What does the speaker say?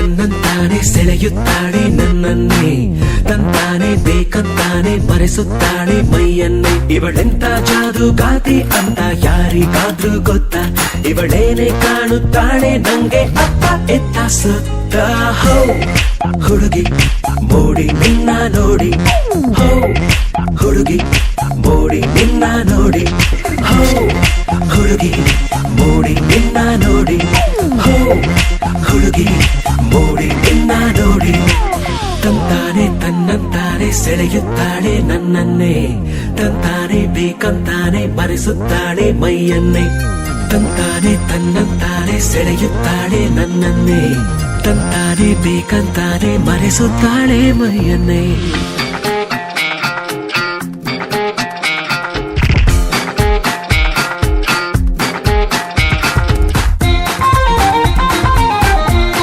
ತನ್ನಂತಾನೆ ಸೆಳೆಯುತ್ತಾಳೆ ನನ್ನನ್ನೇ, ತಂತಾನೆ ಬೇಕಂತಾನೆ ಮರೆಸುತ್ತಾಳೆ ಮೈಯನ್ನೇ. ಇವಳೆಂತ ಜಾದುಗಾತಿ ಅಂತ ಯಾರಿಗಾದ್ರೂ ಗೊತ್ತಾ? ಇವಳೇನೆ ಕಾಣುತ್ತಾಳೆ ನಂಗೆ ಅಪ್ಪ ಎತ್ತ ಸುತ್ತ. ಹೋ ಹುಡುಗಿ ಮೋಡಿ ನಿನ್ನ ನೋಡಿ, ಹೋ ಹುಡುಗಿ ಮೋಡಿ ನಿನ್ನ ನೋಡಿ, ಹೋ ಹುಡುಗಿ ಮೋಡಿ ನಿನ್ನ ನೋಡಿ, ಹೋ ಹುಡುಗಿ ಮೋಡಿ ನಿನ್ನ ನೋಡಿ. ತಂತಾನೆ ತನ್ನಂತಾನೆ ಸೆಳೆಯುತ್ತಾಳೆ ನನ್ನನ್ನೇ, ತಂತಾನೆ ಬೇಕಂತಾನೆ ಮರೆಸುತ್ತಾಳೆ ಮೈಯನ್ನೇ. ತಂತಾನೆ ತನ್ನಂತಾನೆ ಸೆಳೆಯುತ್ತಾಳೆ ನನ್ನನ್ನೇ, ತಂತಾನೆ ಬೇಕಂತಾನೆ ಮರೆಸುತ್ತಾಳೆ ಮೈಯನ್ನೇ.